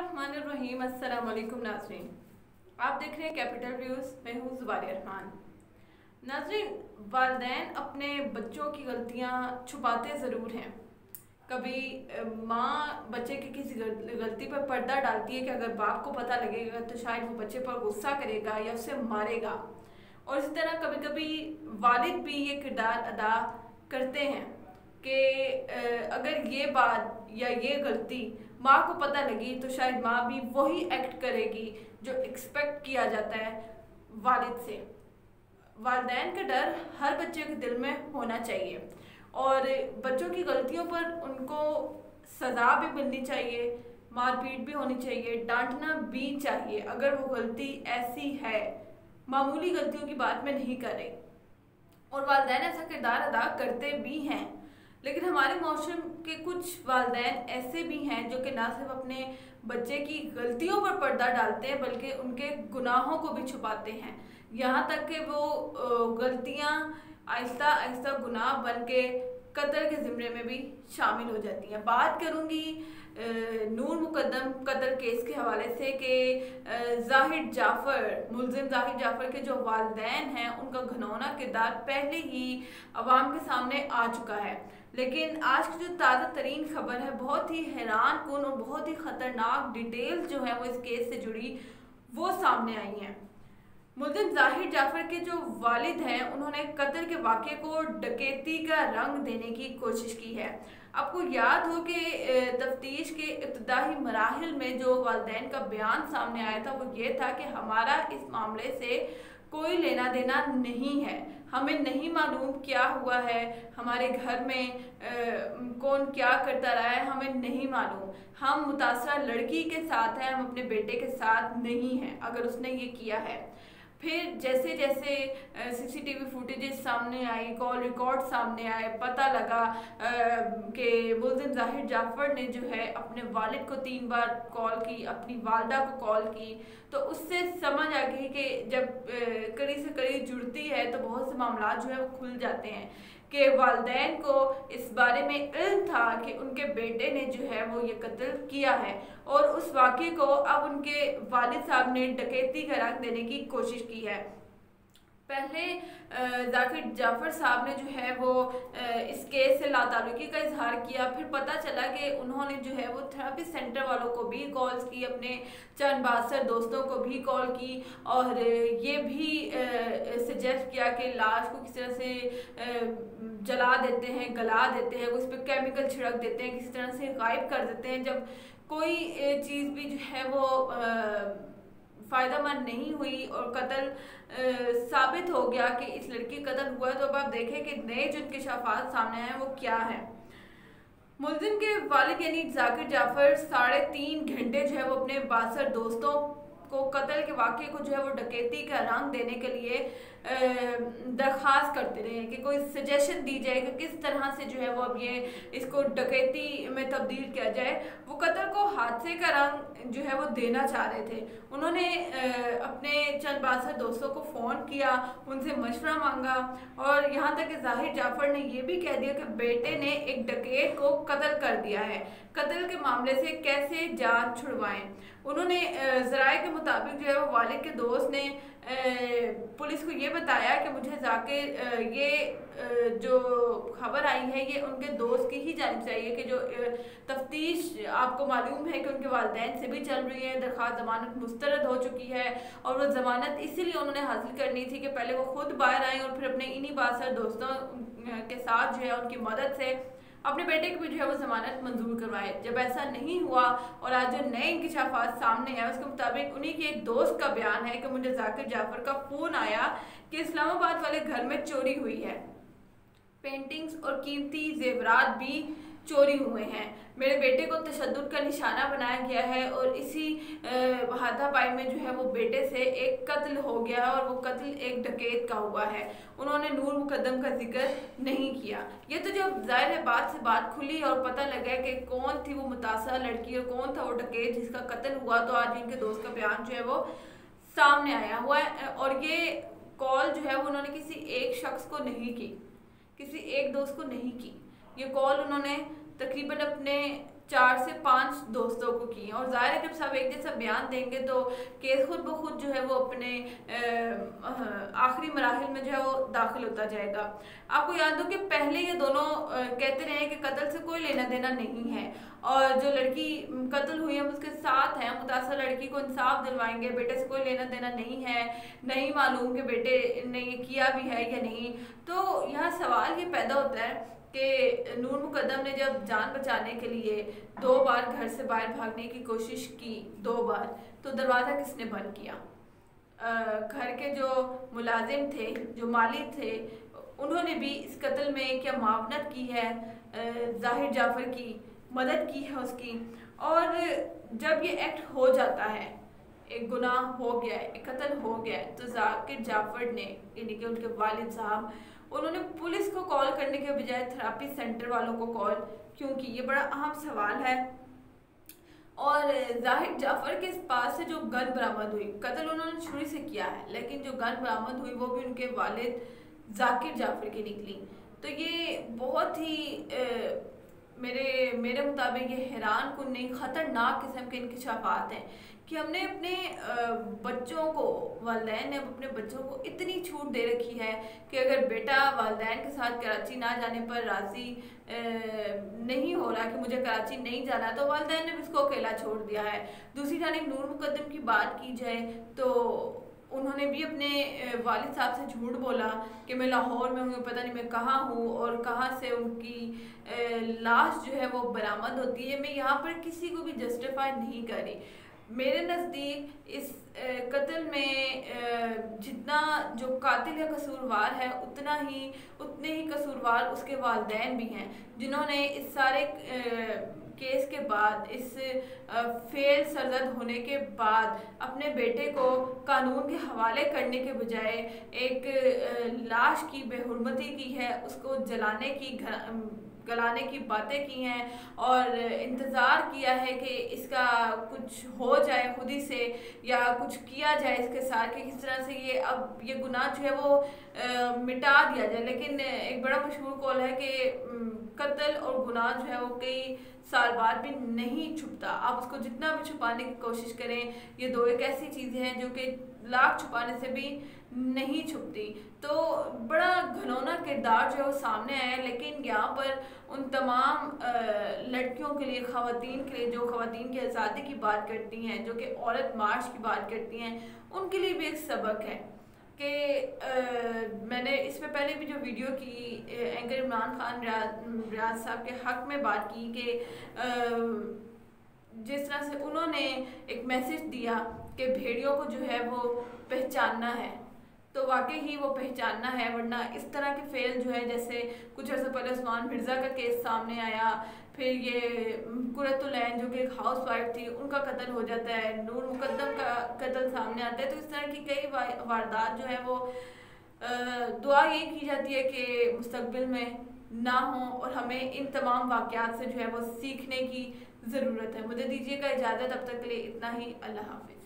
बिस्मिल्लाहिर्रहमानिर्रहीम। अस्सलाम वालेकुम नाज़रीन, आप देख रहे हैं कैपिटल व्यूज़। मैं हूँ ज़ुबारिया रहमान। नाज़रीन, वालिदैन अपने बच्चों की गलतियाँ छुपाते ज़रूर हैं। कभी माँ बच्चे की किसी गलती पर पर्दा डालती है कि अगर बाप को पता लगेगा तो शायद वो बच्चे पर गुस्सा करेगा या उसे मारेगा। और इसी तरह कभी कभी वालिद भी ये किरदार अदा करते हैं कि अगर ये बात या ये गलती माँ को पता लगी तो शायद माँ भी वही एक्ट करेगी जो एक्सपेक्ट किया जाता है वालिद से। वालिदैन का डर हर बच्चे के दिल में होना चाहिए और बच्चों की गलतियों पर उनको सज़ा भी मिलनी चाहिए, मारपीट भी होनी चाहिए, डांटना भी चाहिए अगर वो गलती ऐसी है, मामूली गलतियों की बात मैं नहीं कर रही। और वालिदैन ऐसा किरदार अदा करते भी हैं, लेकिन हमारे मौसम के कुछ वालिदैन ऐसे भी हैं जो कि ना सिर्फ अपने बच्चे की गलतियों पर पर्दा डालते हैं बल्कि उनके गुनाहों को भी छुपाते हैं, यहाँ तक कि वो गलतियाँ आहिस्ता आहिस्ता गुनाह बन के कत्ल के ज़िम्मे में भी शामिल हो जाती हैं। बात करूँगी नूर मुकद्दम कत्ल केस के हवाले से कि ज़ाहिर जाफ़र, मुलजिम ज़ाहिर जाफ़र के जो वालिदैन हैं उनका घिनौना किरदार पहले ही अवाम के सामने आ चुका है। लेकिन आज की जो ताज़ा तरीन खबर है, बहुत ही हैरान कुन और बहुत ही ख़तरनाक डिटेल्स जो है वो इस केस से जुड़ी वो सामने आई हैं। मुलजिम ज़ाहिर जाफ़र के जो वालिद हैं उन्होंने कत्ल के वाक़े को डकैती का रंग देने की कोशिश की है। आपको याद हो कि तफ्तीश के इब्तदाई मराहिल में जो वालिदैन का बयान सामने आया था वो ये था कि हमारा इस मामले से कोई लेना देना नहीं है, हमें नहीं मालूम क्या हुआ है, हमारे घर में कौन क्या करता रहा है हमें नहीं मालूम, हम मुतासरा लड़की के साथ हैं, हम अपने बेटे के साथ नहीं हैं अगर उसने ये किया है। फिर जैसे जैसे सीसीटीवी फुटेजेस सामने आई, कॉल रिकॉर्ड सामने आए, पता लगा कि मुलजिम ज़ाहिर जाफ़र ने जो है अपने वालिद को 3 बार कॉल की, अपनी वालदा को कॉल की, तो उससे समझ आ गई कि जब कड़ी से कड़ी जुड़ती है तो बहुत से मामला जो है वो खुल जाते हैं कि वालिदैन को इस बारे में इल्म था कि उनके बेटे ने जो है वो ये कत्ल किया है और उस वाक़े को अब उनके वालिद साहब ने डकैती का रंग देने की कोशिश की है। पहले ज़ाहिर जाफ़र साहब ने जो है वो इस केस से लाताल्लुकी का इजहार किया, फिर पता चला कि उन्होंने जो है वो थेरेपी सेंटर वालों को भी कॉल्स की, अपने चंद बासर दोस्तों को भी कॉल की और ये भी सजेस्ट किया कि लाश को किसी तरह से जला देते हैं, गला देते हैं, उस पर केमिकल छिड़क देते हैं, किसी तरह से गायब कर देते हैं। जब कोई चीज़ भी जो है वो फ़ायदेमंद नहीं हुई और कत्ल साबित हो गया कि इस लड़की का कत्ल हुआ है, तो अब आप देखें कि नए जो इंकशाफात सामने आए वो क्या है। मुलजिम के वालिद यानी ज़ाकिर जाफ़र 3.5 घंटे जो है वो अपने बासर दोस्तों को कत्ल के वाक़े को जो है वो डकैती का रंग देने के लिए दरख्वास्त करते रहे कि कोई सजेशन दी जाए कि किस तरह से जो है वो अब ये इसको डकैती में तब्दील किया जाए। वो कत्ल को हादसे का रंग जो है वो देना चाह रहे थे। उन्होंने अपने चंद बासर दोस्तों को फ़ोन किया, उनसे मशवरा मांगा और यहाँ तक कि ज़ाहिर जाफ़र ने यह भी कह दिया कि बेटे ने एक डकैत को कत्ल कर दिया है, कत्ल के मामले से कैसे जान छुड़वाएं। उन्होंने ज़राए के मुताबिक जो है वो वालिद के दोस्त ने पुलिस को ये बताया कि मुझे जाके ये जो खबर आई है ये उनके दोस्त की ही जानी चाहिए कि जो तफ्तीश आपको मालूम है कि उनके वालिदैन से भी चल रही है, दरख्वास्त ज़मानत मुस्तरद हो चुकी है और वो ज़मानत इसीलिए उन्होंने हासिल करनी थी कि पहले वो खुद बाहर आएँ और फिर अपने इन्हीं बासर दोस्तों के साथ जो है उनकी मदद से अपने बेटे को भी जो है वो ज़मानत मंजूर करवाए। जब ऐसा नहीं हुआ और आज जो नए इंकशाफात सामने आए उसके मुताबिक उन्हीं के एक दोस्त का बयान है कि मुझे ज़ाकिर जाफ़र का फ़ोन आया कि इस्लामाबाद वाले घर में चोरी हुई है, पेंटिंग्स और कीमती जेवरात भी चोरी हुए हैं, मेरे बेटे को तशद्दुद का निशाना बनाया गया है और इसी हाथापाई में जो है वो बेटे से एक कत्ल हो गया और वो कत्ल एक डकैत का हुआ है। उन्होंने नूर मुकद्दम का जिक्र नहीं किया। ये तो जब जाहिर है बात से बात खुली और पता लगा कि कौन थी वो मुतासरा लड़की और कौन था वो डकैत जिसका कत्ल हुआ, तो आज इनके दोस्त का बयान जो है वो सामने आया हुआ है। और ये कॉल जो है वो उन्होंने किसी एक शख्स को नहीं की, किसी एक दोस्त को नहीं की, ये कॉल उन्होंने तकरीबन अपने 4 से 5 दोस्तों को की। और ज़ाहिर है जब सब एक जैसा बयान देंगे तो केस खुद ब खुद जो है वो अपने आखिरी मराहिल में जो है वो दाखिल होता जाएगा। आपको याद हो कि पहले ये दोनों कहते रहे कि कत्ल से कोई लेना देना नहीं है, और जो लड़की कत्ल हुई है उसके साथ है, मुतासर लड़की को इंसाफ दिलवाएंगे, बेटे से कोई लेना देना नहीं है, नहीं मालूम कि बेटे ने ये किया भी है या नहीं। तो यहाँ सवाल ये पैदा होता है कि नूर मुकद्दम ने जब जान बचाने के लिए 2 बार घर से बाहर भागने की कोशिश की, 2 बार, तो दरवाज़ा किसने बंद किया? घर के जो मुलाजिम थे, जो माली थे, उन्होंने भी इस कत्ल में क्या मावनत की है, जाहिर जाफर की मदद की है उसकी। और जब ये एक्ट हो जाता है, एक गुनाह हो गया है, एक कत्ल हो गया है, तो जाकिर जाफर ने यानी कि उनके वालिद साहब, उन्होंने पुलिस को कॉल करने के बजाय थेरेपी सेंटर वालों को कॉल क्यों की? ये बड़ा अहम सवाल है। और जाहिर जाफर के पास से जो गन बरामद हुई, कत्ल उन्होंने छुरी से किया है, लेकिन जो गन बरामद हुई वो भी उनके वालिद जाकिर जाफर की निकली। तो ये बहुत ही मेरे मुताबिक ये हैरान कुन नहीं, ख़तरनाक किस्म के इंकशाफात हैं कि हमने अपने बच्चों को, वालिदैन ने अपने बच्चों को इतनी छूट दे रखी है कि अगर बेटा वालिदैन के साथ कराची ना जाने पर राज़ी नहीं हो रहा कि मुझे कराची नहीं जाना, तो वालिदैन ने उसको अकेला छोड़ दिया है। दूसरी जानिब नूर मुकद्दम की बात की जाए तो उन्होंने भी अपने वालिद साहब से झूठ बोला कि मैं लाहौर में हूँ, पता नहीं मैं कहाँ हूँ और कहाँ से उनकी लाश जो है वो बरामद होती है। मैं यहाँ पर किसी को भी जस्टिफाई नहीं कर रही। मेरे नज़दीक इस कत्ल में जितना जो कातिल या कसूरवार है उतने ही कसूरवार उसके वालिदैन भी हैं, जिन्होंने इस सारे केस के बाद, इस फेल सरजद होने के बाद अपने बेटे को कानून के हवाले करने के बजाय एक लाश की बेहुरमती की है, उसको जलाने की, गलाने की बातें की हैं और इंतज़ार किया है कि इसका कुछ हो जाए खुद ही से, या कुछ किया जाए इसके साथ कि किस तरह से ये गुनाह जो है वो मिटा दिया जाए। लेकिन एक बड़ा मशहूर कौल है कि कत्ल और गुनाह जो है वो कई साल बाद भी नहीं छुपता। आप उसको जितना भी छुपाने की कोशिश करें, ये दो एक ऐसी चीज़ें हैं जो कि लाख छुपाने से भी नहीं छुपती। तो बड़ा घनौना किरदार जो है वो सामने आया है। लेकिन यहाँ पर उन तमाम लड़कियों के लिए, ख़वातीन के लिए, जो ख़वातीन की आज़ादी की बात करती हैं, जो कि औरत मार्च की बात करती हैं, उनके लिए भी एक सबक है कि मैंने इसमें पहले भी जो वीडियो की एंकर इमरान खान रियाज साहब के हक़ में बात की कि जिस तरह से उन्होंने एक मैसेज दिया कि भेड़ियों को जो है वो पहचानना है, तो वाकई ही वो पहचानना है। वरना इस तरह के फेल जो है, जैसे कुछ अर्सा पहले उस्मान मिर्ज़ा का केस सामने आया, फिर ये कुरतुल ऐन जो कि एक हाउस वाइफ थी, उनका कत्ल हो जाता है, नूर मुकद्दम का कत्ल सामने आता है। तो इस तरह की कई वारदात जो है वो दुआ यही की जाती है कि मुस्तकबिल में ना हो, और हमें इन तमाम वाक़यात से जो है वो सीखने की ज़रूरत है। मुझे दीजिएगा इजाज़त, अब तक के लिए इतना ही। अल्लाह हाफ़िज़।